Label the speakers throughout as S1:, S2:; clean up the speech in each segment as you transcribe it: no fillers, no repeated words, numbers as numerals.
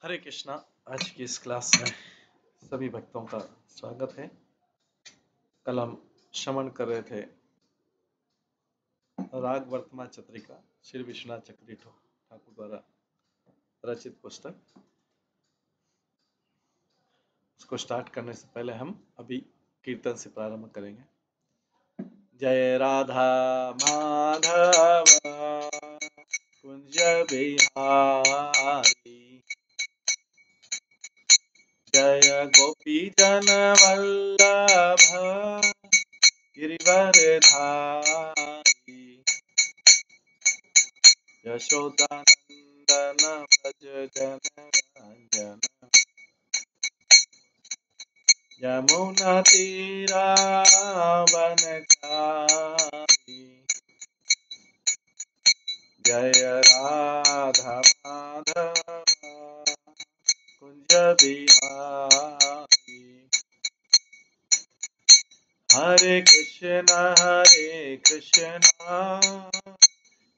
S1: हरे कृष्णा। आज की इस क्लास में सभी भक्तों का स्वागत है। कल हम श्रवण कर रहे थे राग वर्तमान चत्रिका श्री विश्वनाथ चक्रवर्ती ठाकुर द्वारा रचित पुस्तक। उसको स्टार्ट करने से पहले हम अभी कीर्तन से प्रारंभ करेंगे। जय राधा माधव कुंज बिहारी, जय गोपी जन वल्लभ गिरिवरधारी, यशोदानंदन व्रज जन रंजन, यमुना तीरावनचारी, जय राधा माधव कुंज बिहारी। हरे कृष्णा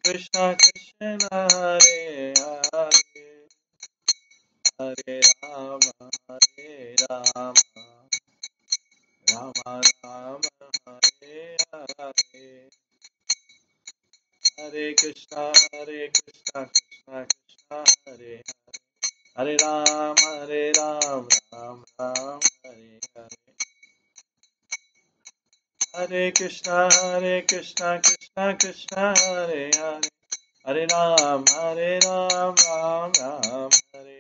S1: कृष्णा कृष्णा हरे हरे, हरे राम राम राम हरे हरे। हरे कृष्णा कृष्णा कृष्णा हरे हरे, हरे राम राम राम हरे हरे। हरे कृष्णा कृष्णा कृष्णा हरे हरे, हरे राम राम राम हरे हरे।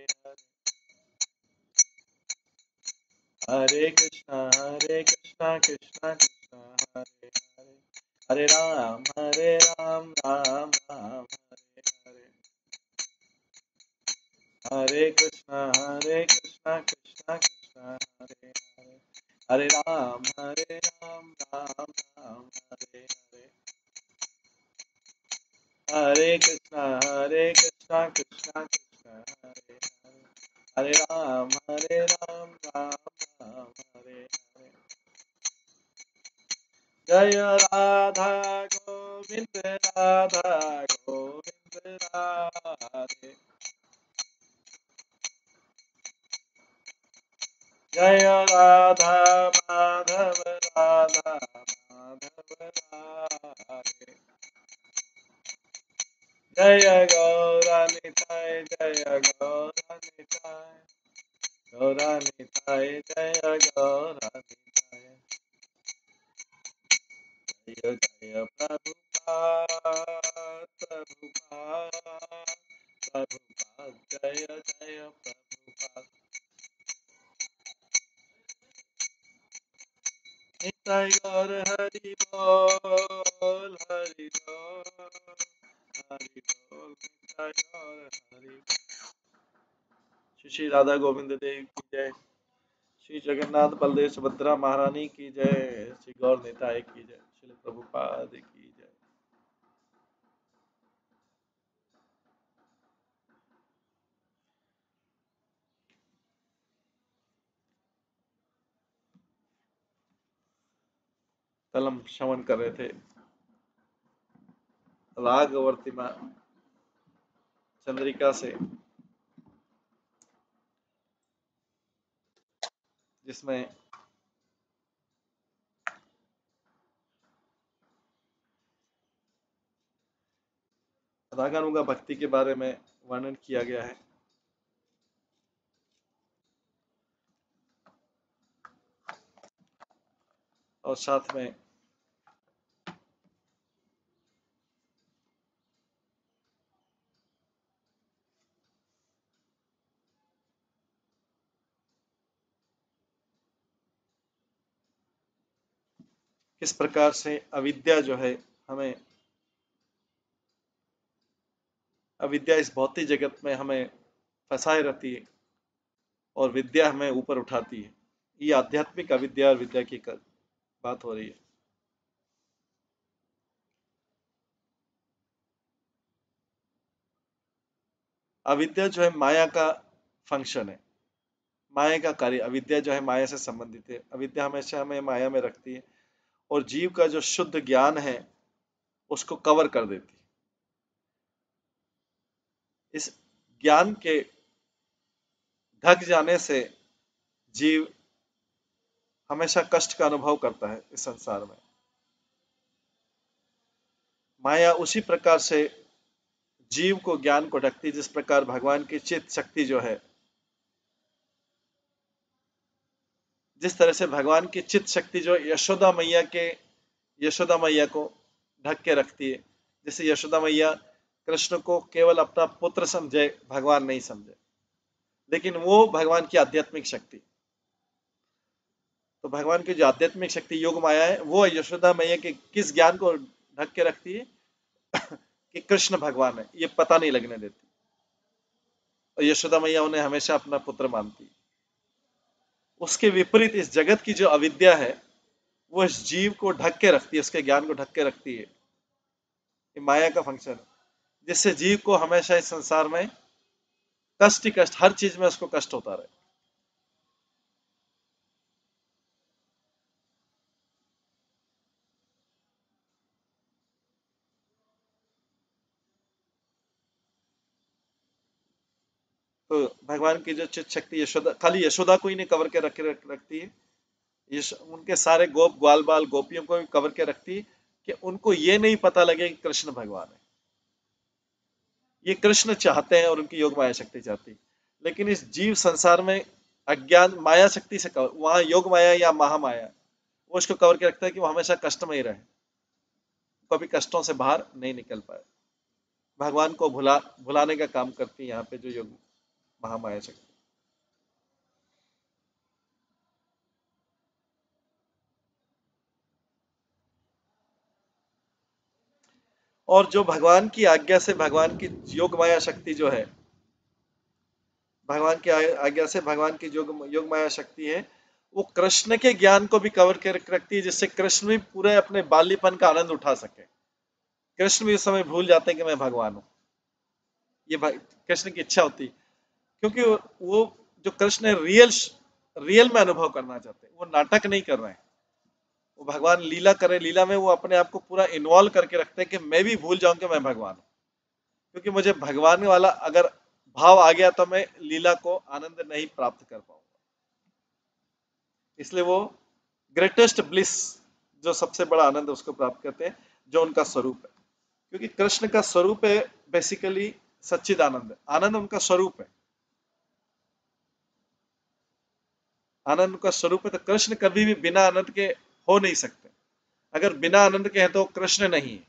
S1: हरे कृष्णा कृष्णा कृष्णा हरे हरे, हरे राम राम राम हरे हरे। हरे कृष्णा कृष्णा कृष्णा हरे हरे, हरे राम राम राम हरे हरे। हरे कृष्णा कृष्णा कृष्णा हरे हरे, हरे राम राम राम हरे हरे। जय राधा गोविंद राधा गोविंद राधे, जय राधा माधव राधा माधव राधे, जय गौरानिताय जय गौरानिताय, गौरानिताय जय गौरानिताय, जय जय प्रभुपाद प्रभुपाद प्रभुपाद, जय जय प्रभुपाद। निताय गौर हरि बोल हरि बोल हरि बोल, निताय गौर हरि। श्री राधा गोविंद देव की जय, श्री जगन्नाथ बलदेव सुभद्रा महारानी की जय, श्री गौर निताय की जय, श्री प्रभुपाद की जय। कल हम श्रवण कर रहे थे राग वर्तमान चंद्रिका से, जिसमें रागानुगा भक्ति के बारे में वर्णन किया गया है। और साथ में किस प्रकार से अविद्या जो है हमें, अविद्या इस भौतिक जगत में हमें फंसाए रहती है और विद्या हमें ऊपर उठाती है। ये आध्यात्मिक अविद्या और विद्या की बात हो रही है। अविद्या जो है माया का फंक्शन है, माया का कार्य। अविद्या जो है माया से संबंधित है। अविद्या हमेशा हमें माया में रखती है और जीव का जो शुद्ध ज्ञान है उसको कवर कर देती है। इस ज्ञान के ढक जाने से जीव हमेशा कष्ट का अनुभव करता है इस संसार में। माया उसी प्रकार से जीव को ज्ञान को ढकती है जिस प्रकार भगवान की चित्त शक्ति जो है, जिस तरह से भगवान की चित्त शक्ति जो यशोदा मैया को ढक के रखती है। जैसे यशोदा मैया कृष्ण को केवल अपना पुत्र समझे, भगवान नहीं समझे, लेकिन वो भगवान की आध्यात्मिक शक्ति, तो भगवान की जो आध्यात्मिक शक्ति योग माया है वो यशोदा मैया के किस ज्ञान को ढक के रखती है कि कृष्ण भगवान है, ये पता नहीं लगने देती। और यशोदा मैया उन्हें हमेशा अपना पुत्र मानती है। उसके विपरीत इस जगत की जो अविद्या है वो इस जीव को ढक के रखती है, उसके ज्ञान को ढक के रखती है। ये माया का फंक्शन है, जिससे जीव को हमेशा इस संसार में कष्ट ही कष्ट, हर चीज में उसको कष्ट होता रहे। तो भगवान की जो चित शक्ति यशोदा, खाली यशोदा को ही नहीं कवर के रखती है, उनके सारे गोप ग्वाल बाल गोपियों को भी कवर के रखती है कि उनको ये नहीं पता लगे कि कृष्ण भगवान है। ये कृष्ण चाहते हैं और उनकी योग माया शक्ति चाहती है, लेकिन इस जीव संसार में अज्ञान माया शक्ति से कवर, वहां योग माया या महामाया वो उसको कवर के रखता है कि वो हमेशा कष्ट में ही रहे, कभी कष्टों से बाहर नहीं निकल पाए। भगवान को भुलाने का काम करती है यहाँ पे जो योग महामाया शक्ति। और जो भगवान की आज्ञा से भगवान की योग माया शक्ति जो है, भगवान की आज्ञा से भगवान की योग माया शक्ति है, वो कृष्ण के ज्ञान को भी कवर कर रखती है, जिससे कृष्ण भी पूरे अपने बालीपन का आनंद उठा सके। कृष्ण भी उस समय भूल जाते हैं कि मैं भगवान हूं। ये कृष्ण की इच्छा होती है, क्योंकि वो जो कृष्ण है रियल में अनुभव करना चाहते हैं, वो नाटक नहीं कर रहे हैं। वो भगवान लीला करे, लीला में वो अपने आप को पूरा इन्वॉल्व करके रखते हैं कि मैं भी भूल जाऊं कि मैं भगवान हूं, क्योंकि मुझे भगवान वाला अगर भाव आ गया तो मैं लीला को आनंद नहीं प्राप्त कर पाऊंगा। इसलिए वो ग्रेटेस्ट ब्लिस, जो सबसे बड़ा आनंद उसको प्राप्त करते हैं, जो उनका स्वरूप है। क्योंकि कृष्ण का स्वरूप है बेसिकली सच्चिद आनंद, आनंद उनका स्वरूप है, आनंद उनका स्वरूप है। तो कृष्ण कभी भी बिना आनंद के हो नहीं सकते। अगर बिना आनंद के हैं तो कृष्ण नहीं है,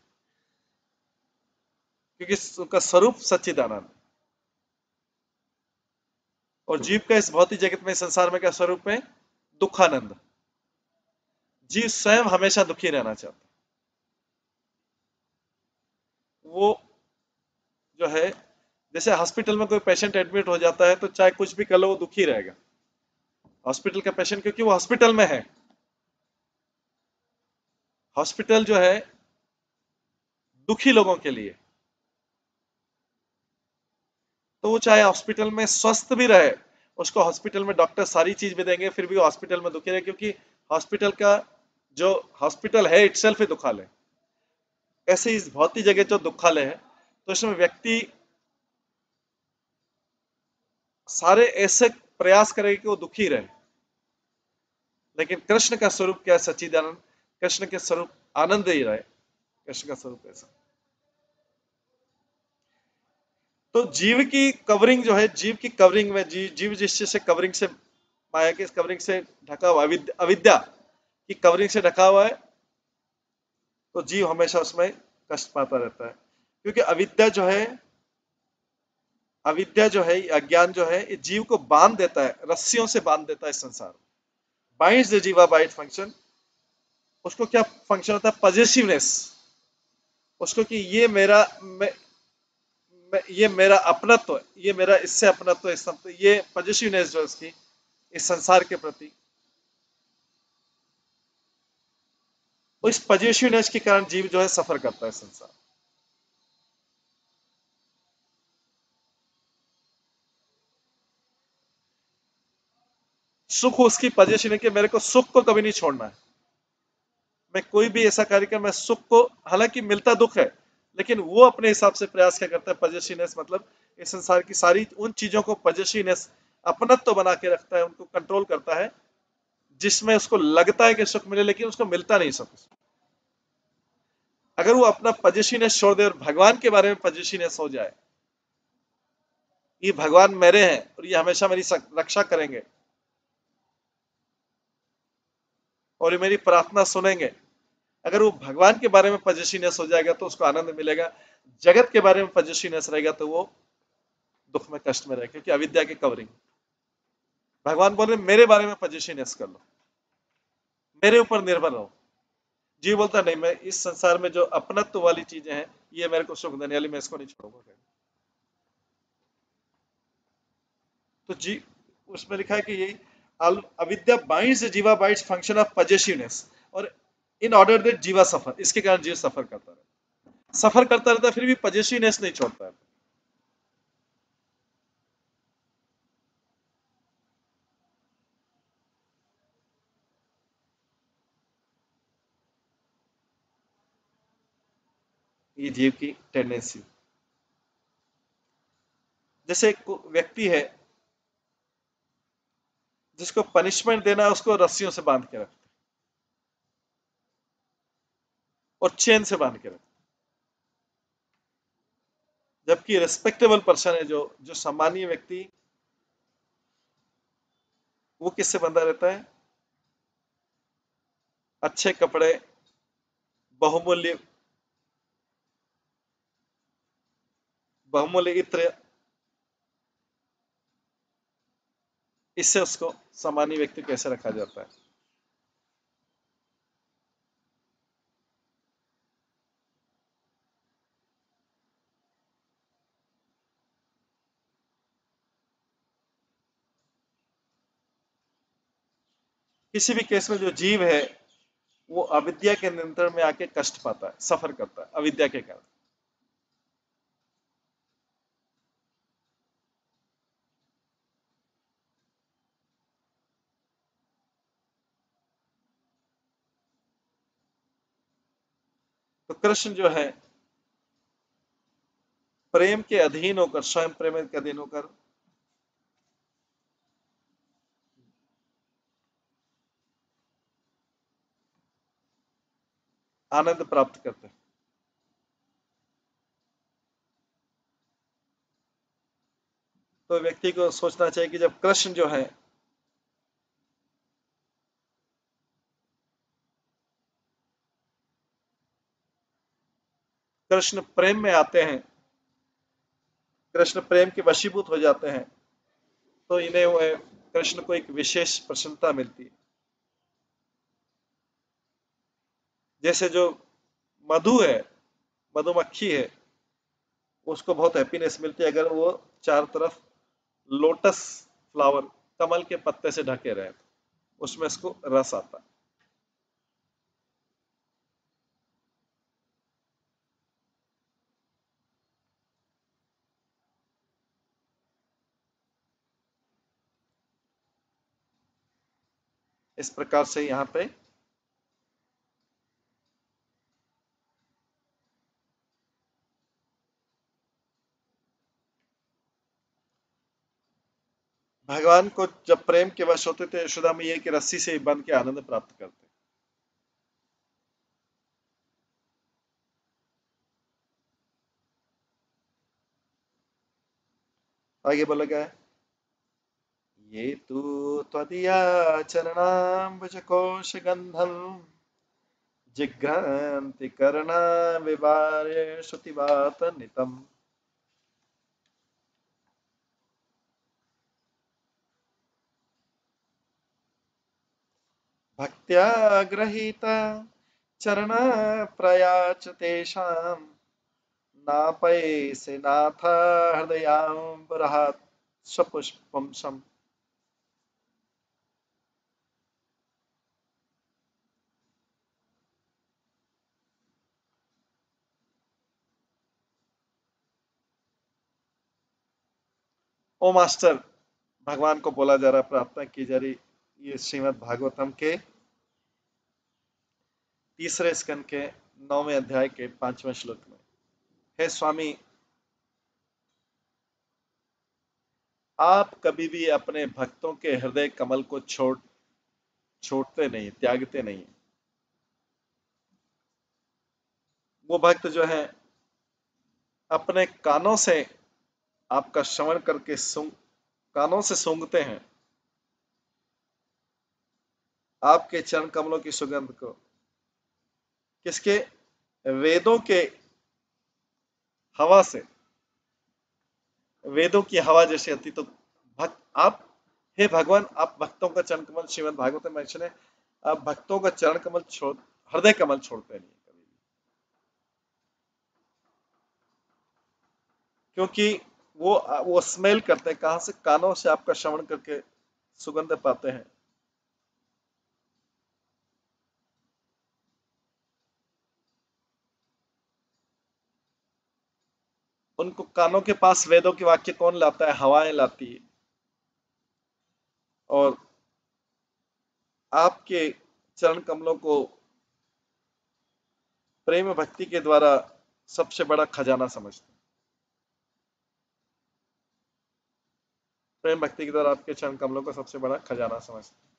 S1: क्योंकि उनका स्वरूप सच्चिदानंद। और जीव का इस भौतिक जगत में, संसार में क्या स्वरूप है? दुखानंद। जीव स्वयं हमेशा दुखी रहना चाहता है। वो जो है, जैसे हॉस्पिटल में कोई पेशेंट एडमिट हो जाता है तो चाहे कुछ भी कर लो वो दुखी रहेगा, हॉस्पिटल का पेशेंट, क्योंकि वो हॉस्पिटल में है। हॉस्पिटल जो है दुखी लोगों के लिए, तो वो चाहे हॉस्पिटल में स्वस्थ भी रहे, उसको हॉस्पिटल में डॉक्टर सारी चीज भी देंगे, फिर भी वो हॉस्पिटल में दुखी रहे, क्योंकि हॉस्पिटल का जो हॉस्पिटल है इटसेल्फ ही दुखालय। ऐसे इस भौतिक जगह जो दुखालय है, तो इसमें व्यक्ति सारे ऐसे प्रयास करेगा कि वो दुखी रहे। लेकिन कृष्ण का स्वरूप क्या है? सच्चिदानंद। कृष्ण के स्वरूप आनंद ही रहे, कृष्ण का स्वरूप ऐसा। तो जीव की कवरिंग जो है, जीव की कवरिंग में जीव जिस चीज से कवरिंग से, माया की कवरिंग से ढका हुआ, अविद्या की कवरिंग से ढका हुआ है, तो जीव हमेशा उसमें कष्ट पाता रहता है। क्योंकि अविद्या जो है, अज्ञान जो है, ये जीव को बांध देता है, रस्सियों से बांध देता है इस संसार। बाइंड्स द जीवा बाय इट फंक्शन। उसको क्या फंक्शन होता है? पॉजिटिवनेस। उसको कि ये मेरा अपनत्व, ये मेरा इससे अपनत्व, ये पॉजिटिवनेस जो है उसकी इस संसार के प्रति, इस पॉजिटिवनेस के कारण जीव जो है सफर करता है संसार। सुख उसकी पॉजिटिव है कि मेरे को सुख को कभी नहीं छोड़ना है। मैं कोई भी ऐसा कार्य कर, मैं सुख को, हालांकि मिलता दुख है, लेकिन वो अपने हिसाब से प्रयास क्या करता है? पॉजिटिवनेस, मतलब इस संसार की सारी उन चीजों को पॉजिटिवनेस अपनत्व बना के रखता है, उनको कंट्रोल करता है, जिसमें उसको लगता है कि सुख मिले लेकिन उसको मिलता नहीं सुख। अगर वो अपना पजेसिवनेस छोड़ दे और भगवान के बारे में पजेसिवनेस हो जाए, ये भगवान मेरे हैं और ये हमेशा मेरी रक्षा करेंगे और ये मेरी प्रार्थना सुनेंगे, अगर वो भगवान के बारे में पजेसिवनेस हो जाएगा तो उसको आनंद मिलेगा। जगत के बारे में पजेसिवनेस रहेगा तो वो दुख में, कष्ट में रहेगा, क्योंकि अविद्या की कवरिंग। भगवान बोल रहे मेरे बारे में पजेसिवनेस कर लो, मेरे ऊपर निर्भर रहो। जीव बोलता नहीं, मैं इस संसार में जो अपनत्व वाली चीजें हैं ये मेरे को सुख देने वाली, मैं इसको नहीं छोड़ूंगा। तो जी उसमें लिखा है कि ये अविद्या बाइंड्स जीवा बाइट्स फंक्शन ऑफ पजेसिवनेस, और इन ऑर्डर दैट जीवा सफर, इसके कारण जीव सफर करता रहता है, फिर भी पजेसिवनेस नहीं छोड़ता है। ये जीव की टेंडेंसी। जैसे एक व्यक्ति है जिसको पनिशमेंट देना है, उसको रस्सियों से बांध के रखते और चेन से बांध के रखते, जबकि रिस्पेक्टेबल पर्सन है, जो जो सामान्य व्यक्ति, वो किससे बंधा रहता है? अच्छे कपड़े, बहुमूल्य बहुमूल्य इत्र, इससे उसको सामान्य व्यक्ति कैसे रखा जाता है। किसी भी केस में जो जीव है वो अविद्या के नियंत्रण में आके कष्ट पाता है, सफर करता है अविद्या के कारण। तो कृष्ण जो है प्रेम के अधीन होकर, स्वयं प्रेम के अधीन होकर आनंद प्राप्त करते हैं। तो व्यक्ति को सोचना चाहिए कि जब कृष्ण जो है कृष्ण प्रेम में आते हैं, कृष्ण प्रेम के वशीभूत हो जाते हैं, तो इन्हें वो कृष्ण को एक विशेष प्रसन्नता मिलती है। जैसे जो मधु है, मधुमक्खी है, उसको बहुत हैप्पीनेस मिलती है अगर वो चारों तरफ लोटस फ्लावर, कमल के पत्ते से ढके रहे, तो उसमें इसको रस आता है। इस प्रकार से यहाँ पे भगवान को जब प्रेम के वश होते थे, यशोदा मैया की रस्सी से बंध के आनंद प्राप्त करते। आगे बोला गया है, ये तु त्वदीया चरणाम्बुजकोश गंधम जिघ्रांति कर्णा विवारे श्रुतिवात नितम। भक्त्या गृहीता चरण प्रयाच तेषां नापैसे नाथ हृदयाम्बरहात् सपुष्पम सम। ओ मास्टर, भगवान को बोला जा रहा, प्रार्थना की जा रही, ये श्रीमद् भागवतम के तीसरे स्कंद के 9वें अध्याय के 5वें श्लोक में। हे स्वामी, आप कभी भी अपने भक्तों के हृदय कमल को छोड़ते नहीं, त्यागते नहीं। वो भक्त जो है अपने कानों से आपका श्रवण करके कानों से सूंघते हैं आपके चरण कमलों की सुगंध को। किसके? वेदों के हवा से। वेदों की हवा जैसी आती तो भक्त आप, हे भगवान, आप भक्तों का चरण कमल, श्रीमद् भागवत में मेंशन है, आप भक्तों का चरण कमल छोड़, हृदय कमल छोड़ते नहीं कभी भी, क्योंकि वो स्मेल करते हैं कहां से? कानों से आपका श्रवण करके सुगंध पाते हैं। उनको कानों के पास वेदों के वाक्य कौन लाता है? हवाएं लाती है। और आपके चरण कमलों को प्रेम भक्ति के द्वारा सबसे बड़ा खजाना समझते हैं। प्रेम भक्ति के द्वारा आपके चरण कमलों को सबसे बड़ा खजाना समझते हैं।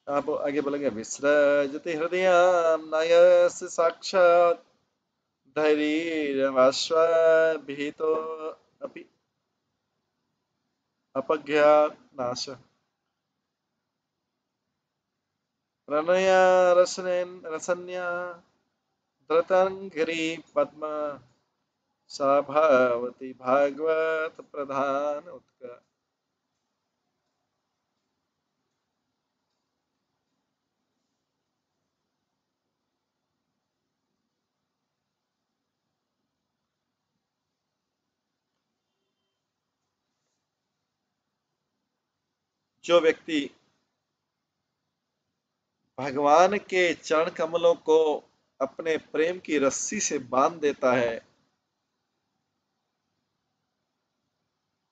S1: आप आगे बोलेंगे, विसृजति हृदय नयस साक्षात धैर्यवाश्वभितो अपि अपज्ञानाश प्रणय रसन्या धृतंगिरी पद्मा सा भावती भागवत प्रधान उत्कर। जो व्यक्ति भगवान के चरण कमलों को अपने प्रेम की रस्सी से बांध देता है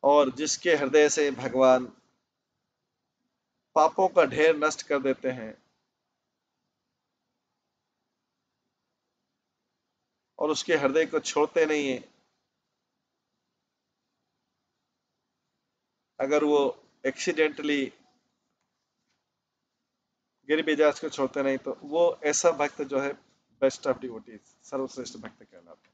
S1: और जिसके हृदय से भगवान पापों का ढेर नष्ट कर देते हैं और उसके हृदय को छोड़ते नहीं है, अगर वो एक्सीडेंटली गिर भी जाए उसको छोड़ते नहीं, तो वो ऐसा भक्त जो है बेस्ट ऑफ डिवोटीज, सर्वश्रेष्ठ भक्त कहलाता है।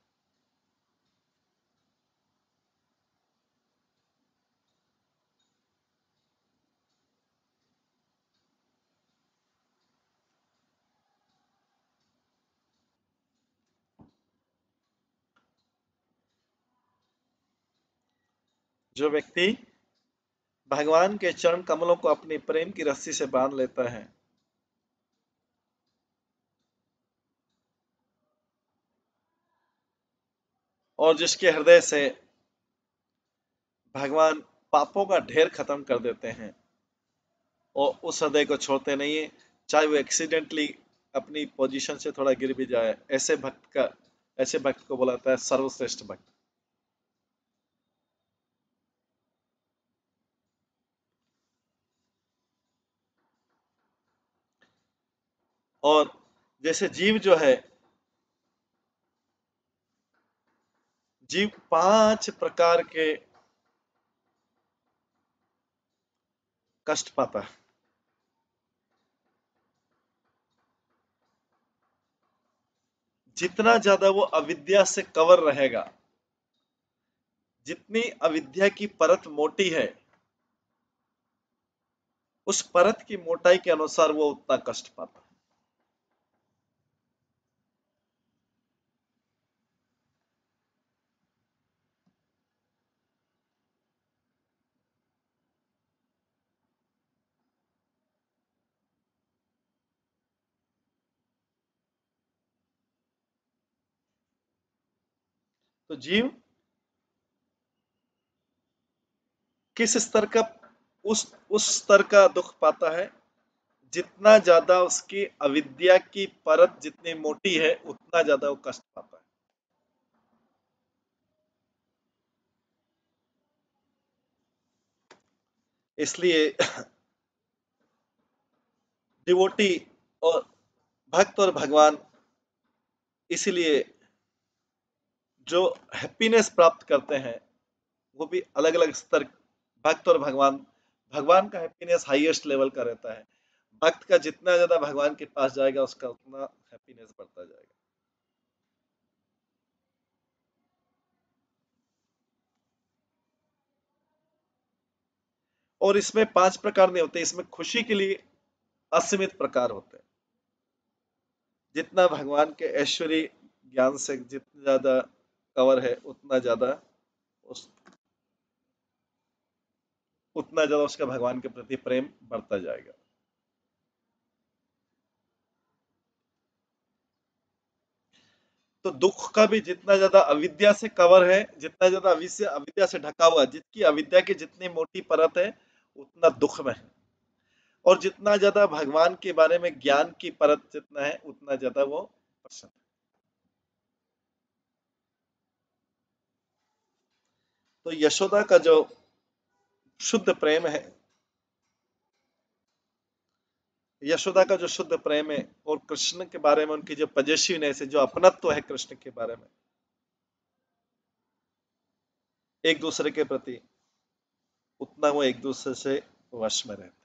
S1: जो व्यक्ति भगवान के चरण कमलों को अपनी प्रेम की रस्सी से बांध लेता है और जिसके हृदय से भगवान पापों का ढेर खत्म कर देते हैं और उस हृदय को छोड़ते नहीं है, चाहे वो एक्सीडेंटली अपनी पोजीशन से थोड़ा गिर भी जाए, ऐसे भक्त को बुलाता है सर्वश्रेष्ठ भक्त। और जैसे जीव जो है, जीव 5 प्रकार के कष्ट पाता है। जितना ज्यादा वो अविद्या से कवर रहेगा, जितनी अविद्या की परत मोटी है, उस परत की मोटाई के अनुसार वो उतना कष्ट पाता है। तो जीव किस स्तर का, उस स्तर का दुख पाता है जितना ज्यादा उसकी अविद्या की परत जितनी मोटी है, उतना ज्यादा वो कष्ट पाता है। इसलिए डिवोटी और भक्त और भगवान, इसीलिए जो हैप्पीनेस प्राप्त करते हैं वो भी अलग अलग स्तर। भक्त और भगवान, भगवान का हैप्पीनेस हाईएस्ट लेवल का रहता है। भक्त का जितना ज्यादा भगवान के पास जाएगा उसका उतना हैप्पीनेस बढ़ता जाएगा। और इसमें 5 प्रकार नहीं होते, इसमें खुशी के लिए असीमित प्रकार होते हैं। जितना भगवान के ऐश्वर्य ज्ञान से जितना ज्यादा कवर है उस उतना ज्यादा उसका भगवान के प्रति प्रेम बढ़ता जाएगा। तो दुख का भी जितना ज्यादा अविद्या से कवर है, जितना ज्यादा अविद्या अविद्या से ढका हुआ है, जितकी अविद्या की जितनी मोटी परत है उतना दुख में है। और जितना ज्यादा भगवान के बारे में ज्ञान की परत जितना है उतना ज्यादा वो प्रसन्न है। तो यशोदा का जो शुद्ध प्रेम है, यशोदा का जो शुद्ध प्रेम है और कृष्ण के बारे में उनकी जो पजेसिवनेस है, जो अपनत्व है कृष्ण के बारे में एक दूसरे के प्रति, उतना वो एक दूसरे से वश में रहते हैं।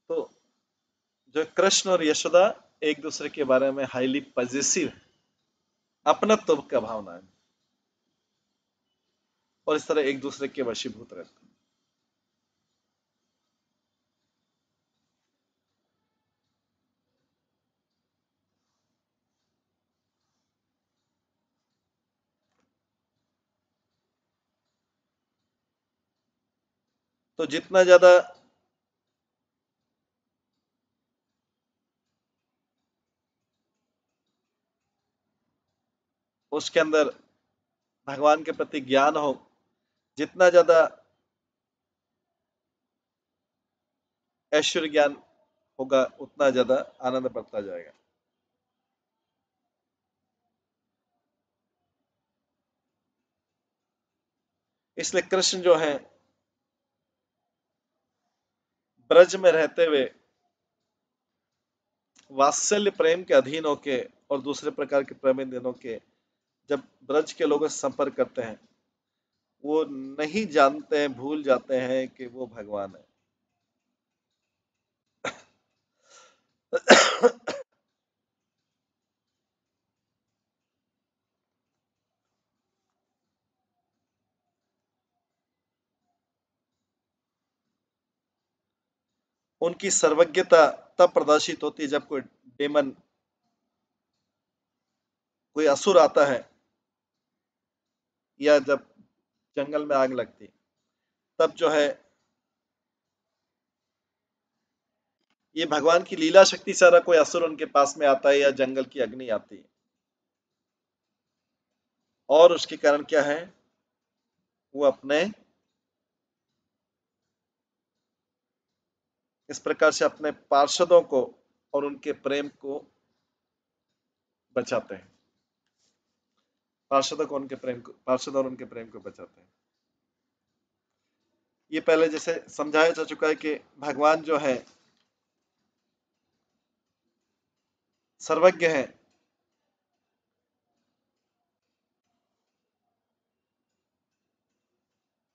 S1: तो जो कृष्ण और यशोदा एक दूसरे के बारे में हाईली पजेसिव, अपनत्व का भावना है, और इस तरह एक दूसरे के वशीभूत रहते हैं। तो जितना ज्यादा उसके अंदर भगवान के प्रति ज्ञान हो, जितना ज्यादा ऐश्वर्य ज्ञान होगा उतना ज्यादा आनंद बढ़ता जाएगा। इसलिए कृष्ण जो है ब्रज में रहते हुए वात्सल्य प्रेम के अधीन होके और दूसरे प्रकार के प्रेम दिनों के जब ब्रज के लोगों से संपर्क करते हैं, वो नहीं जानते हैं, भूल जाते हैं कि वो भगवान है। उनकी सर्वज्ञता तब प्रदर्शित होती है जब कोई डेमन, कोई असुर आता है, या जब जंगल में आग लगती, तब जो है ये भगवान की लीला शक्ति सारा कोई असुर उनके पास में आता है या जंगल की अग्नि आती है। और उसके कारण क्या है, वो अपने इस प्रकार से अपने पार्षदों को और उनके प्रेम को बचाते हैं। पार्षद और उनके प्रेम को बचाते हैं। ये पहले जैसे समझाया जा चुका है कि भगवान जो है सर्वज्ञ है।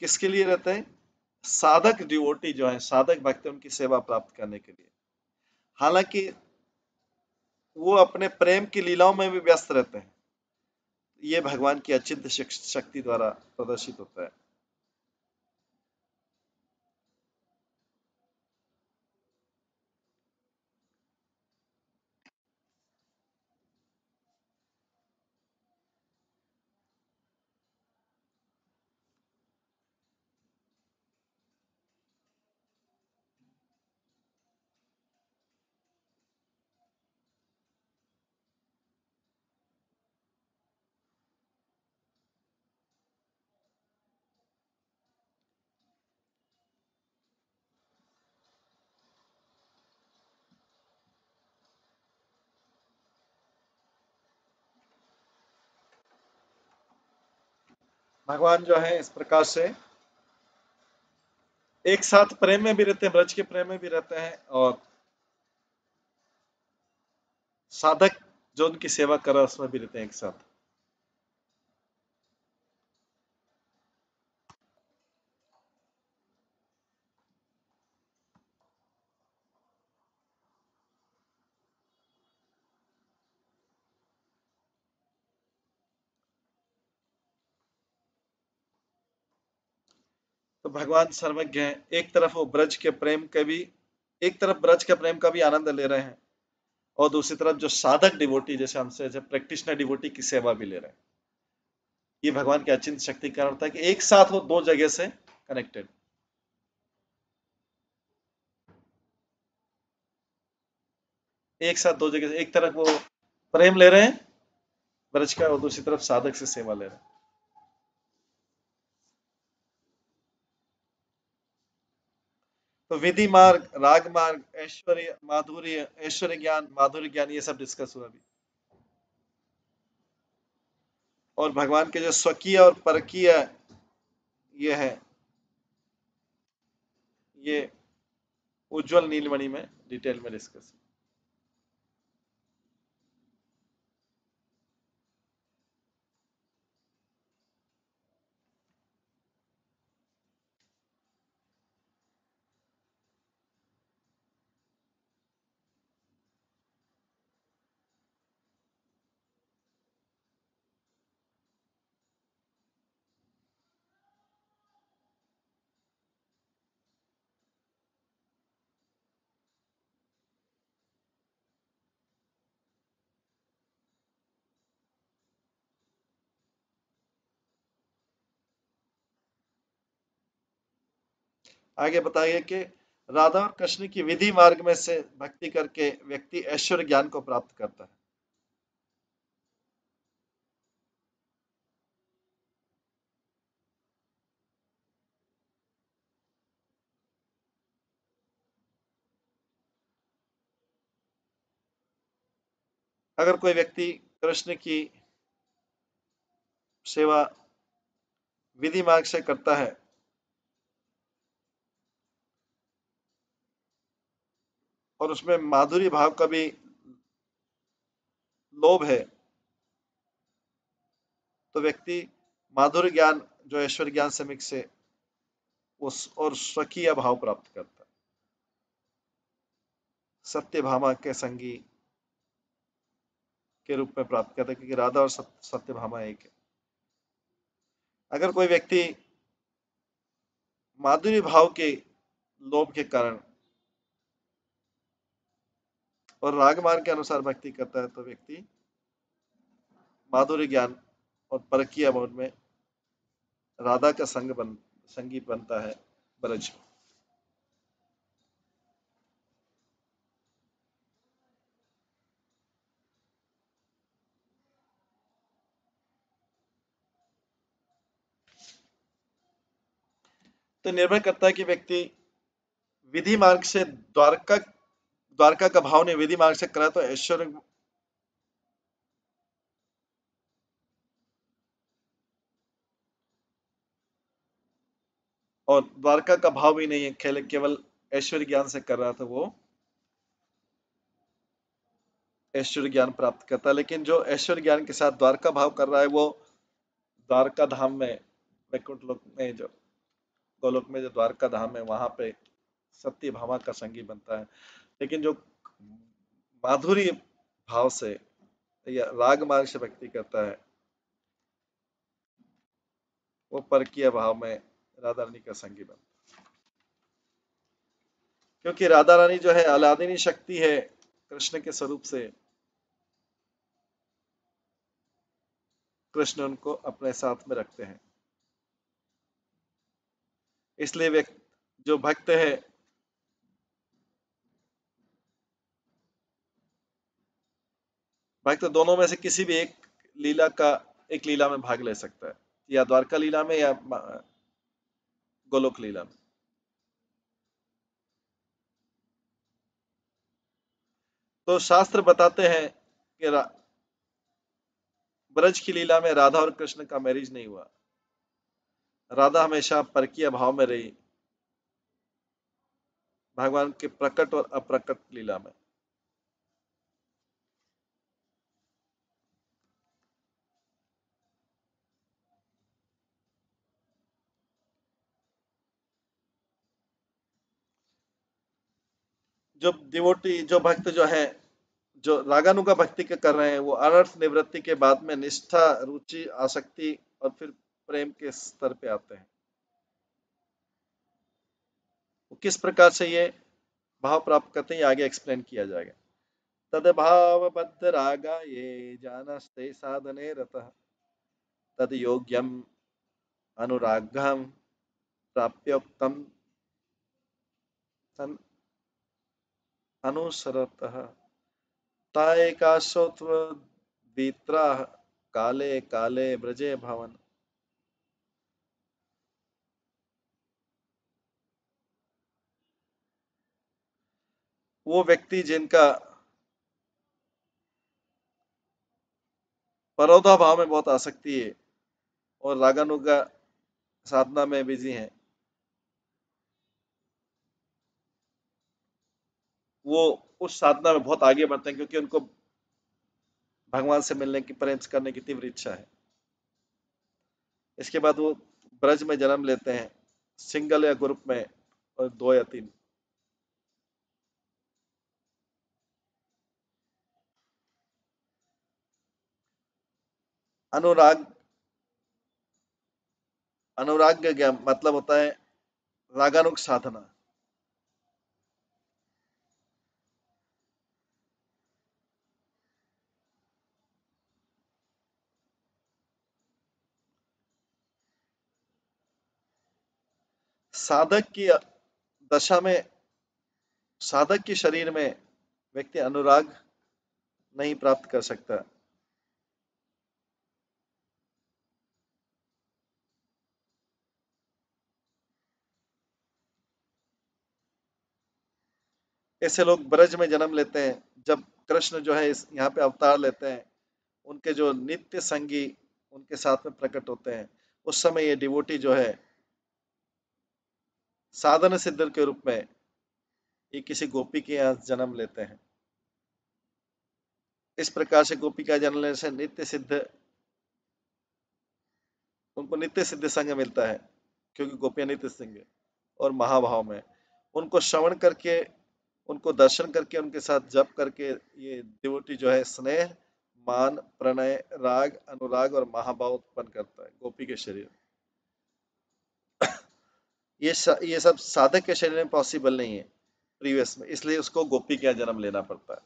S1: किसके लिए रहते हैं? साधक डिवोटी जो है, साधक भक्त है, उनकी सेवा प्राप्त करने के लिए। हालांकि वो अपने प्रेम की लीलाओं में भी व्यस्त रहते हैं। ये भगवान की अचिंत्य शक्ति द्वारा प्रदर्शित होता है। भगवान जो है इस प्रकार से एक साथ प्रेम में भी रहते हैं, ब्रज के प्रेम में भी रहते हैं, और साधक जो उनकी सेवा कर रहा है उसमें भी रहते हैं एक साथ। तो भगवान सर्वज्ञ हैं, एक तरफ वो ब्रज के प्रेम के भी, एक तरफ ब्रज के प्रेम का भी आनंद ले रहे हैं, और दूसरी तरफ जो साधक डिवोटी जैसे हमसे, जैसे प्रैक्टिशनर डिवोटी की सेवा भी ले रहे हैं। ये भगवान की अचिंत शक्ति का कारण होता है कि एक साथ वो दो जगह से कनेक्टेड, एक साथ दो जगह से, एक तरफ वो प्रेम ले रहे हैं ब्रज का, और दूसरी तरफ साधक से सेवा ले रहे हैं। तो विधि मार्ग, राग मार्ग, ऐश्वर्य माधुर्य, ऐश्वर्य ज्ञान, माधुर्य ज्ञान, ये सब डिस्कस हुआ अभी। और भगवान के जो स्वकीय और परकीय ये है, ये उज्जवल नीलमणि में डिटेल में डिस्कस। आगे बताइए कि राधा और कृष्ण की विधि मार्ग में से भक्ति करके व्यक्ति ऐश्वर्य ज्ञान को प्राप्त करता है। अगर कोई व्यक्ति कृष्ण की सेवा विधि मार्ग से करता है और उसमें माधुरी भाव का भी लोभ है, तो व्यक्ति माधुर्य ज्ञान जो ऐश्वर्य ज्ञान से मिक्स है उस और स्वकीय भाव प्राप्त करता है, सत्य भामा के संगी के रूप में प्राप्त करता है, क्योंकि राधा और सत्य भामा एक है। अगर कोई व्यक्ति माधुरी भाव के लोभ के कारण और राग मार्ग के अनुसार भक्ति करता है, तो व्यक्ति माधुर्य ज्ञान और परकीय मोड में राधा का संगी बनता है ब्रज। तो निर्भर करता है कि व्यक्ति विधि मार्ग से द्वारका द्वारका का भाव ने विधि मार्ग से करा तो ऐश्वर्य, और द्वारका का भाव भी नहीं है, केवल ऐश्वर्य ज्ञान से कर रहा था, वो ऐश्वर्य ज्ञान प्राप्त करता है। लेकिन जो ऐश्वर्य ज्ञान के साथ द्वारका भाव कर रहा है वो द्वारका धाम में, वैकुंठ लोक में, जो गोलोक में जो द्वारका धाम है वहां पे सत्य भामा का संगी बनता है। लेकिन जो माधुरी भाव से या राग मार्ग से भक्ति करता है वो परकीय भाव में राधा रानी का संगी बनता है। क्योंकि राधा रानी जो है अलादिनी शक्ति है कृष्ण के स्वरूप से, कृष्ण उनको अपने साथ में रखते हैं। इसलिए व्यक्ति जो भक्त है भक्त दोनों में से किसी भी एक लीला में भाग ले सकता है, या द्वारका लीला में या गोलोक लीला में। तो शास्त्र बताते हैं कि ब्रज की लीला में राधा और कृष्ण का मैरिज नहीं हुआ, राधा हमेशा परकीय भाव में रही, भगवान के प्रकट और अप्रकट लीला में। जो डिवोटी, जो भक्त जो है, जो रागानुगा भक्ति के कर रहे हैं, वो अनर्थ निवृत्ति के बाद में निष्ठा, रुचि, आसक्ति और फिर प्रेम के स्तर पे आते हैं। वो किस प्रकार से ये भाव प्राप्त करते हैं, ये आगे एक्सप्लेन किया जाएगा। तद बद्ध रागा ये जानस्ते साधने रतः, तद योग्यम अनुरागम प्राप्योक्तम तन अनुसरतः, ताएकाशोत्व वित्रा काले काले ब्रजे भवन। वो व्यक्ति जिनका परोधा भाव में बहुत आसक्ति है और रागानुगा साधना में बिजी हैं, वो उस साधना में बहुत आगे बढ़ते हैं, क्योंकि उनको भगवान से मिलने की, प्रेम करने की तीव्र इच्छा है। इसके बाद वो ब्रज में जन्म लेते हैं, सिंगल या ग्रुप में, और दो या तीन। अनुराग, अनुराग का क्या मतलब होता है? रागानुग साधना। साधक की दशा में, साधक के शरीर में व्यक्ति अनुराग नहीं प्राप्त कर सकता। ऐसे लोग ब्रज में जन्म लेते हैं, जब कृष्ण जो है इस यहाँ पे अवतार लेते हैं, उनके जो नित्य संगी उनके साथ में प्रकट होते हैं, उस समय ये डिवोटी जो है साधन सिद्ध के रूप में ये किसी गोपी के यहाँ जन्म लेते हैं। इस प्रकार से गोपी का जन्म लेने से नित्य सिद्ध, उनको नित्य सिद्ध संग मिलता है, क्योंकि गोपियां नित्य संग है और महाभाव में। उनको श्रवण करके, उनको दर्शन करके, उनके साथ जप करके ये डिवोटी जो है स्नेह, मान, प्रणय, राग, अनुराग और महाभाव उत्पन्न करता है गोपी के शरीर। ये सब साधक के शरीर में पॉसिबल नहीं है प्रीवियस में, इसलिए उसको गोपी का जन्म लेना पड़ता है।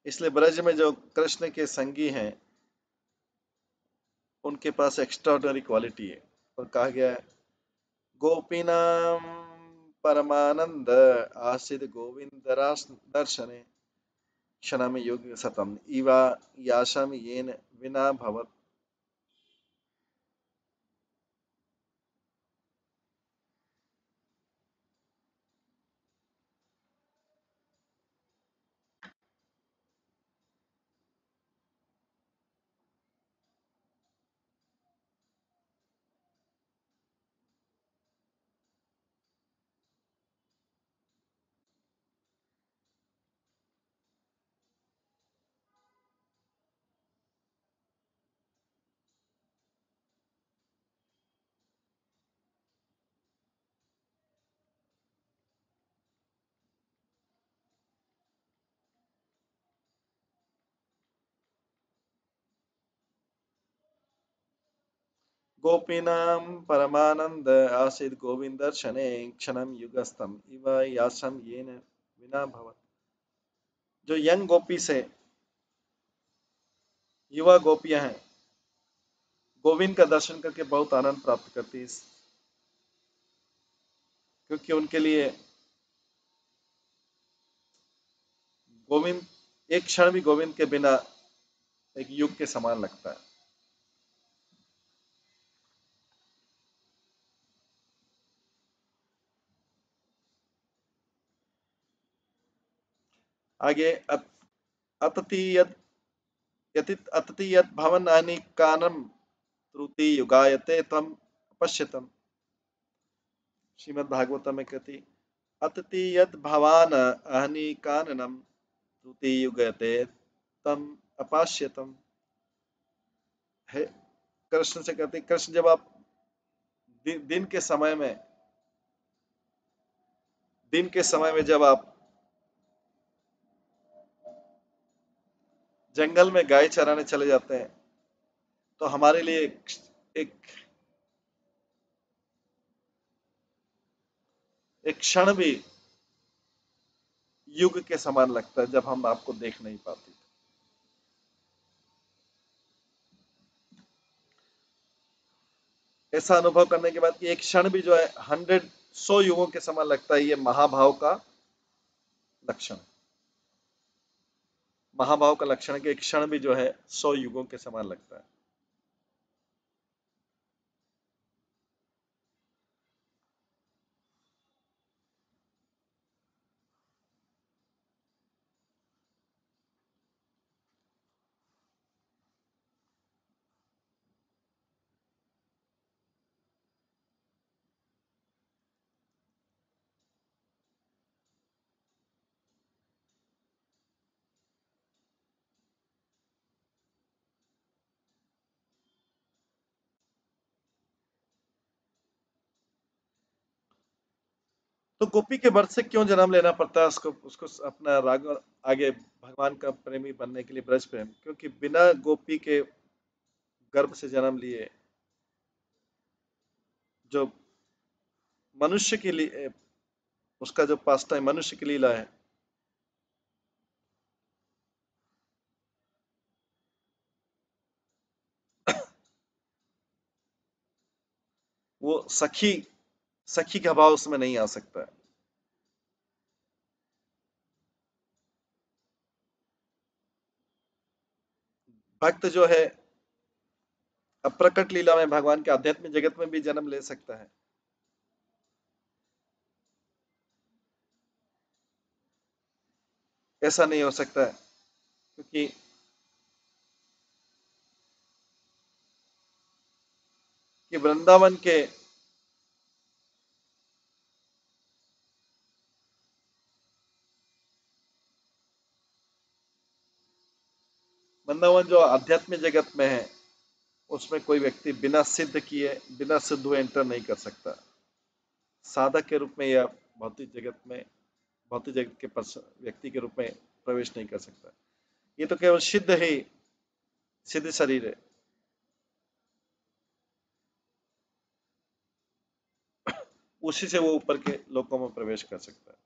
S1: इसलिए ब्रज में जो कृष्ण के संगी हैं, उनके पास एक्स्ट्राऑर्डिनरी क्वालिटी है। और कहा गया है, गोपीनाम परमानंद आसित गोविंद दर्शने क्षणम युग सतम इवा याशम येन विना भवत। गोपीनाम परमानंद आसित गोविंद दर्शने क्षणम युगस्तम इव यासम येन विना भवत। जो यंग गोपी से युवा गोपियां हैं, गोविंद का दर्शन करके बहुत आनंद प्राप्त करती है, क्योंकि उनके लिए गोविंद, एक क्षण भी गोविंद के बिना एक युग के समान लगता है। आगे अततीय यतित अतति यत् भवन अनिकानम त्रुटि युगायते तम पश्यतम। श्रीमद् भागवतम में कहती अतति यत् भवान अहनि काननम त्रुटि युगते तम अपाश्यतम। है कृष्ण से कहती कृष्ण जब आप दिन के समय में जब आप जंगल में गाय चराने चले जाते हैं तो हमारे लिए एक एक क्षण भी युग के समान लगता है जब हम आपको देख नहीं पाते। ऐसा अनुभव करने के बाद कि एक क्षण भी जो है 100 युगों के समान लगता है, ये महाभाव का लक्षण। महाभाव का लक्षण है कि एक क्षण भी जो है 100 युगों के समान लगता है। तो गोपी के वर्ष से क्यों जन्म लेना पड़ता है उसको उसको अपना राग आगे भगवान का प्रेमी बनने के लिए, ब्रज प्रेम, क्योंकि बिना गोपी के गर्भ से जन्म लिए जो मनुष्य के लिए उसका जो पास टाइम मनुष्य की लीला है वो सखी सखी का भाव उसमें नहीं आ सकता है। भक्त जो है अप्रकट लीला में भगवान के आध्यात्मिक जगत में भी जन्म ले सकता है। ऐसा नहीं हो सकता है क्योंकि कि वृंदावन जो आध्यात्मिक जगत में है उसमें कोई व्यक्ति बिना सिद्ध किए, बिना सिद्ध हुए एंटर नहीं कर सकता। साधक के रूप में या भौतिक जगत के व्यक्ति के रूप में प्रवेश नहीं कर सकता। ये तो केवल सिद्ध शरीर है। उसी से वो ऊपर के लोकों में प्रवेश कर सकता है।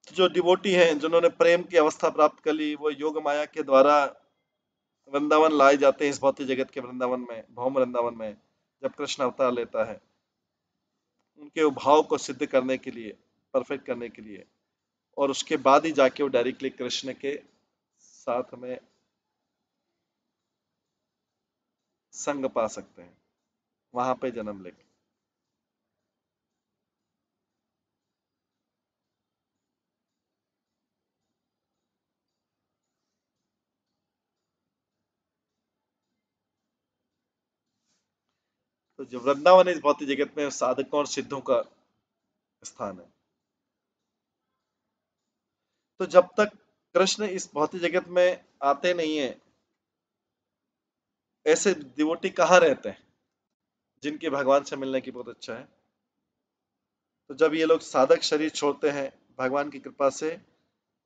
S1: जो डिवोटी हैं जिन्होंने प्रेम की अवस्था प्राप्त कर ली, वो योग माया के द्वारा वृंदावन लाए जाते हैं, इस भौतिक जगत के वृंदावन में, भौम वृंदावन में जब कृष्ण अवतार लेता है उनके भाव को सिद्ध करने के लिए, परफेक्ट करने के लिए, और उसके बाद ही जाके वो डायरेक्टली कृष्ण के साथ में संग पा सकते हैं, वहां पे जन्म लेके। तो जो वृंदावन इस भौतिक जगत में साधकों और सिद्धों का स्थान है। तो जब तक कृष्ण इस भौतिक जगत में आते नहीं है, ऐसे डिवोटी कहाँ रहते हैं जिनकी भगवान से मिलने की बहुत इच्छा है। तो जब ये लोग साधक शरीर छोड़ते हैं भगवान की कृपा से,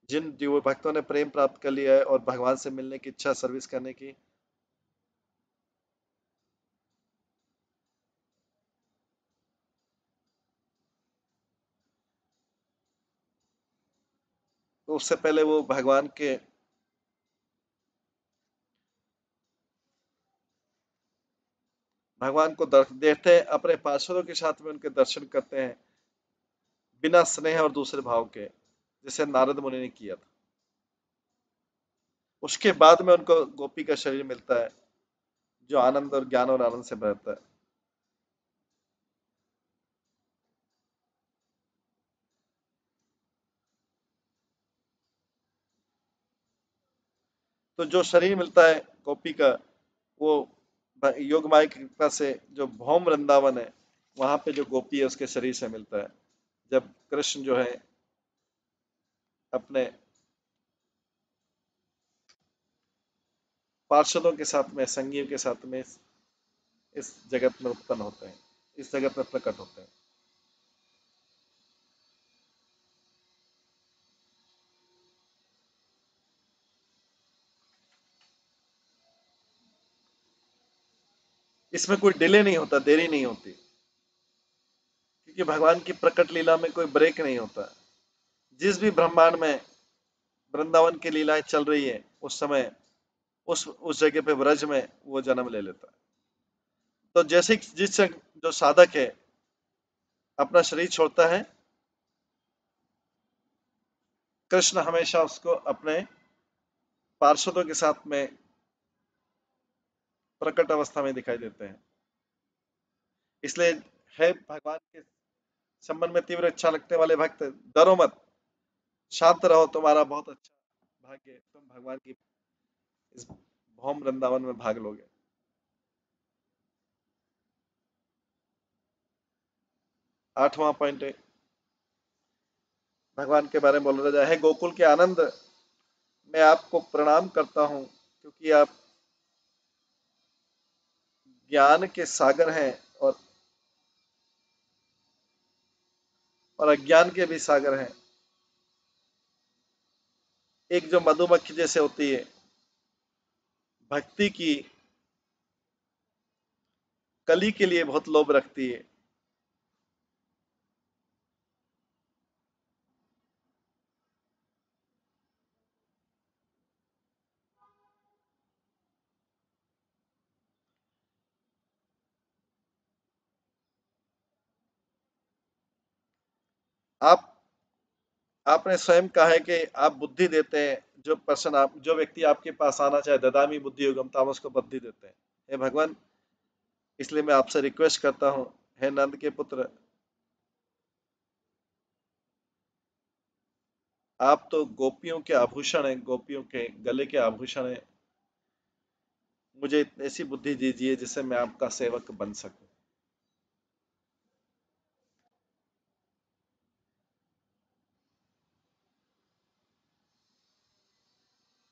S1: जिन भक्तों ने प्रेम प्राप्त कर लिया है और भगवान से मिलने की इच्छा, सर्विस करने की, तो उससे पहले वो भगवान को देखते हैं, अपने पार्षदों के साथ में उनके दर्शन करते हैं बिना स्नेह और दूसरे भाव के, जैसे नारद मुनि ने किया था। उसके बाद में उनको गोपी का शरीर मिलता है जो आनंद और ज्ञान और आनंद से भरता है। तो जो शरीर मिलता है गोपी का, वो योग माया की कृपा से जो भौम वृंदावन है वहां पे जो गोपी है उसके शरीर से मिलता है। जब कृष्ण जो है अपने पार्षदों के साथ में, संगियों के साथ में इस जगत में उत्पन्न होते हैं, इस जगत में प्रकट होते हैं। इसमें कोई डिले नहीं होता, देरी नहीं होती, क्योंकि भगवान की प्रकट लीला में कोई ब्रेक नहीं होता। जिस भी ब्रह्मांड में वृंदावन की लीलाएं चल रही है उस समय उस जगह पे ब्रज में वो जन्म ले लेता है। तो जैसे जो साधक है अपना शरीर छोड़ता है, कृष्ण हमेशा उसको अपने पार्षदों के साथ में प्रकट अवस्था में दिखाई देते हैं। इसलिए है भगवान के संबंध में तीव्र इच्छा रखने वाले भक्त, डरो मत, शांत रहो, तुम्हारा बहुत अच्छा भाग्य है, तुम भगवान की इस भौम वृंदावन में भाग लोगे। 8वां पॉइंट है, भगवान के बारे में बोल रहा है, गोकुल के आनंद, मैं आपको प्रणाम करता हूं क्योंकि आप ज्ञान के सागर हैं और अज्ञान के भी सागर हैं। एक जो मधुमक्खी जैसे होती है, भक्ति की कली के लिए बहुत लोभ रखती है। आप आपने स्वयं कहा है कि आप बुद्धि देते हैं, जो व्यक्ति आपके पास आना चाहे, ददामी बुद्धि योगम, ताम उसको बुद्धि देते हैं। हे भगवान, इसलिए मैं आपसे रिक्वेस्ट करता हूँ, हे नंद के पुत्र, आप तो गोपियों के आभूषण हैं, गोपियों के गले के आभूषण हैं, मुझे ऐसी बुद्धि दीजिए जिससे मैं आपका सेवक बन सकूं।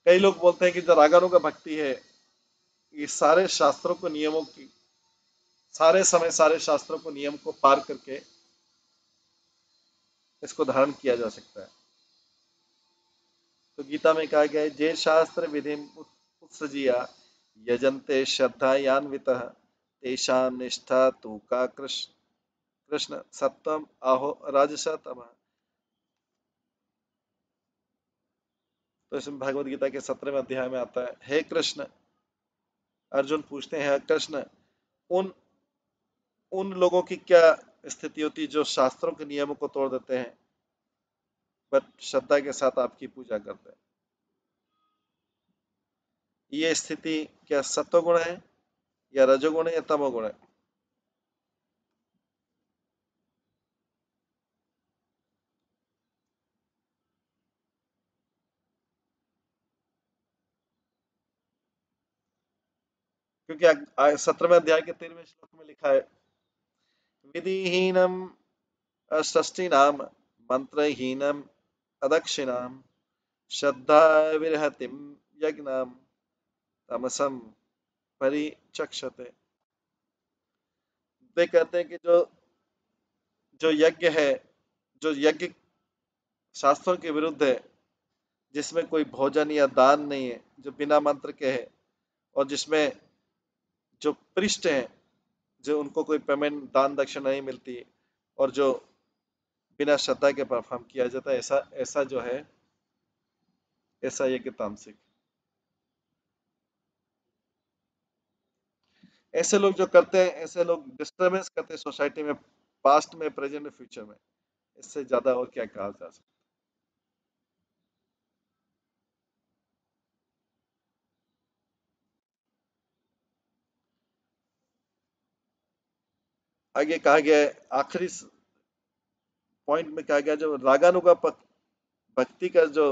S1: कई लोग बोलते हैं कि जो रागानुगा भक्ति है, ये सारे शास्त्रों को नियमों की, सारे समय सारे शास्त्रों को नियम को पार करके इसको धारण किया जा सकता है। तो गीता में कहा गया है, जे शास्त्र विधि उत्सजिया यजन्ते श्रद्धायान्वितः तेषां निष्ठा तु का कृष्ण कृष्ण सत्वम आहो राजस तमः। तो इसमें भगवत गीता के 17वें अध्याय में आता है, हे कृष्ण, अर्जुन पूछते हैं, कृष्ण, उन उन लोगों की क्या स्थिति होती जो शास्त्रों के नियमों को तोड़ देते हैं पर श्रद्धा के साथ आपकी पूजा करते हैं? ये स्थिति क्या सत्वगुण है या रजोगुण है या तमोगुण है? क्योंकि 17वें अध्याय के 13वें श्लोक में लिखा है, विधिहीनम षष्ठीनाम मंत्रहीनम अदक्षिणाम श्रद्धा विरहतिम यज्ञाम तमसम परिचक्षते। वे कहते हैं कि जो जो यज्ञ है, जो यज्ञ शास्त्रों के विरुद्ध है, जिसमें कोई भोजन या दान नहीं है, जो बिना मंत्र के है, और जिसमें जो पृष्ठ हैं, जो उनको कोई पेमेंट दान दक्षिणा नहीं मिलती, और जो बिना श्रद्धा के परफॉर्म किया जाता है, ऐसा ऐसा जो है, ऐसा यज्ञ तामसिक। ऐसे लोग जो करते हैं, ऐसे लोग डिस्टर्बेंस करते हैं सोसाइटी में, पास्ट में, प्रेजेंट में, फ्यूचर में। इससे ज्यादा और क्या कहा जा सकता है। आगे कहा गया है, आखिरी पॉइंट में कहा गया, जो रागानुगा भक्ति का जो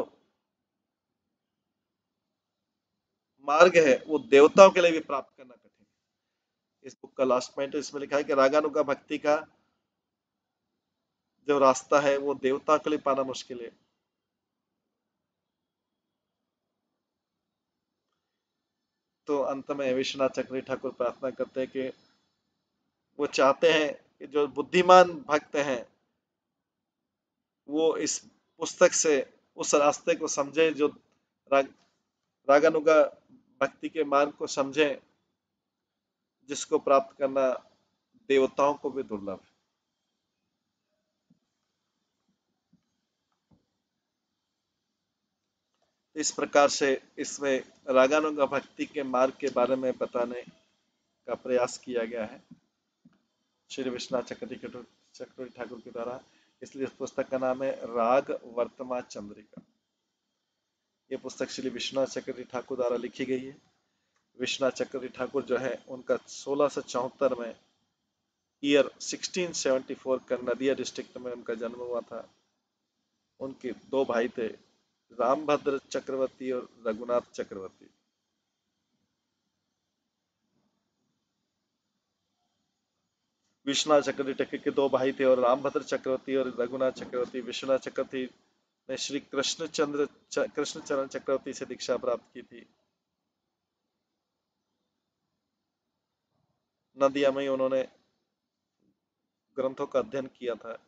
S1: मार्ग है वो देवताओं के लिए भी प्राप्त करना कठिन है। इस बुक का लास्ट पॉइंट इसमें लिखा है कि रागानुगा भक्ति का जो रास्ता है वो देवताओं के लिए पाना मुश्किल है। तो अंत में विश्वनाथ चक्रवर्ती ठाकुर प्रार्थना करते हैं कि वो चाहते हैं कि जो बुद्धिमान भक्त हैं वो इस पुस्तक से उस रास्ते को समझे, जो राग, रागानुगा भक्ति के मार्ग को समझे, जिसको प्राप्त करना देवताओं को भी दुर्लभ है। इस प्रकार से इसमें रागानुगा भक्ति के मार्ग के बारे में बताने का प्रयास किया गया है श्री विश्वनाथ चक्रवर्ती ठाकुर के द्वारा। इसलिए इस पुस्तक का नाम है राग वर्तमा चंद्रिका। ये पुस्तक श्री विश्वनाथ चक्रवर्ती ठाकुर द्वारा लिखी गई है। विश्वनाथ चक्रवर्ती ठाकुर जो है उनका 1674 में ईयर 1674 का नदिया डिस्ट्रिक्ट में उनका जन्म हुआ था। उनके दो भाई थे, रामभद्र चक्रवर्ती और रघुनाथ चक्रवर्ती। विश्वनाथ चक्रवर्ती ठाकुर के दो भाई थे और रामभद्र चक्रवर्ती और रघुनाथ चक्रवर्ती। विश्वनाथ चक्रवर्ती ने श्री कृष्णचरण चक्रवर्ती से दीक्षा प्राप्त की थी। नदिया में ही उन्होंने ग्रंथों का अध्ययन किया था।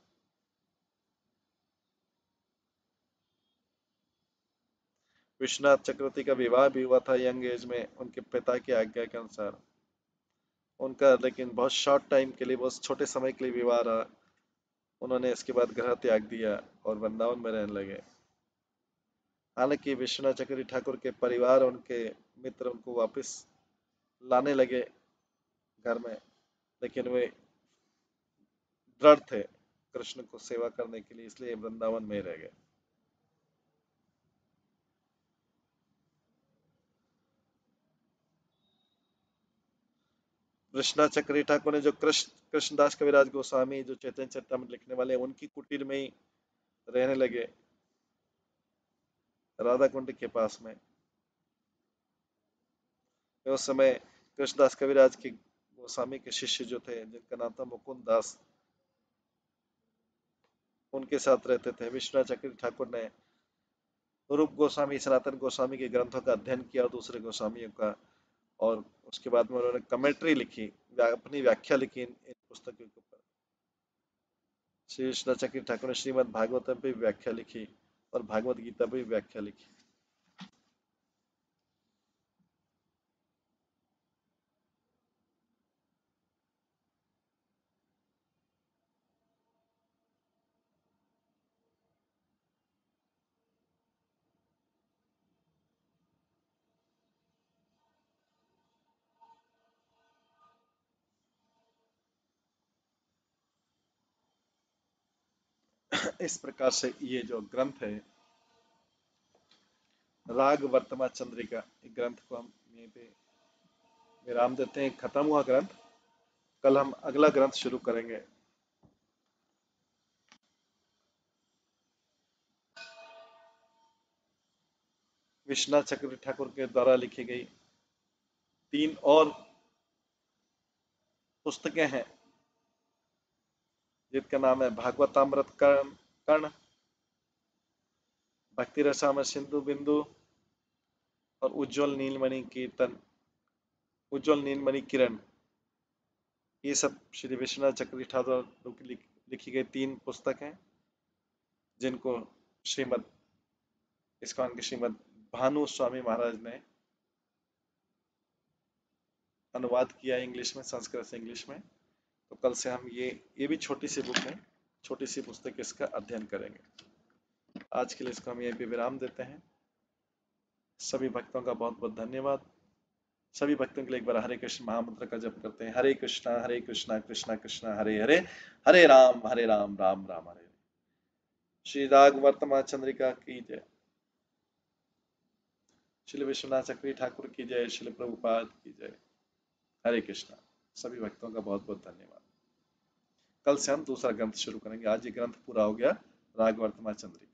S1: विश्वनाथ चक्रवर्ती का विवाह भी हुआ था यंग एज में उनके पिता की आज्ञा के अनुसार। उनका लेकिन बहुत शॉर्ट टाइम के लिए, बहुत छोटे समय के लिए विवाह रहा। उन्होंने इसके बाद घर त्याग दिया और वृंदावन में रहने लगे। हालांकि विश्वनाथ चक्रवर्ती ठाकुर के परिवार, उनके मित्र उनको वापस लाने लगे घर में, लेकिन वे दृढ़ थे कृष्ण को सेवा करने के लिए, इसलिए वृंदावन में रह गए। विश्वनाथ चक्रवर्ती ठाकुर ने जो कृष्णदास कविराज गोस्वामी जो चैतन्य चरितामृत लिखने वाले हैं, उनकी कुटीर में ही रहने लगे, राधा कुंड के पास में। उस समय कृष्णदास कविराज के गोस्वामी के शिष्य जो थे, जिनका नाम था मुकुंद दास, उनके साथ रहते थे। विश्वनाथ चक्रवर्ती ठाकुर ने रूप गोस्वामी, सनातन गोस्वामी के ग्रंथों का अध्ययन किया और दूसरे गोस्वामियों का, और उसके बाद में उन्होंने कमेंट्री लिखी, अपनी व्याख्या लिखी इन पुस्तकों के ऊपर। श्री विश्वनाथ चक्रवर्ती ठाकुर ने श्रीमद् भागवतम पे व्याख्या लिखी और भागवत गीता पे व्याख्या लिखी। इस प्रकार से ये जो ग्रंथ है राग वर्तमा चंद्रिका, ग्रंथ को हम यहीं पे विराम देते हैं। खत्म हुआ ग्रंथ। कल हम अगला ग्रंथ शुरू करेंगे। विश्वनाथ चक्रवर्ती ठाकुर के द्वारा लिखी गई 3 और पुस्तकें हैं, जिनका नाम है भागवतामृत कर्ण, भक्ति रसामृत सिंधु बिंदु और उज्जवल नीलमणि कीर्तन, उज्जवल नीलमणि किरण। ये सब श्री विश्वनाथ चक्रवर्ती ठाकुर द्वारा लिखी गई 3 पुस्तक हैं, जिनको श्रीमद इस्कॉन के श्रीमद भानु स्वामी महाराज ने अनुवाद किया इंग्लिश में, संस्कृत से इंग्लिश में। तो कल से हम ये भी छोटी सी बुक है, छोटी सी पुस्तक, इसका अध्ययन करेंगे। आज के लिए इसको हम यहीं पे विराम देते हैं। सभी भक्तों का बहुत बहुत धन्यवाद। सभी भक्तों के लिए एक बार हरे कृष्ण महामंत्र का जप करते हैं। हरे कृष्णा कृष्णा कृष्णा हरे हरे, हरे राम राम राम हरे। श्री राग वर्तमान चंद्रिका की जय। श्री विश्वनाथ चक्रवर्ती ठाकुर की जय। श्री प्रभुपाद की जय। हरे कृष्णा। सभी भक्तों का बहुत बहुत धन्यवाद। कल से हम दूसरा ग्रंथ शुरू करेंगे। आज ये ग्रंथ पूरा हो गया, राग वर्तमान चंद्रिका।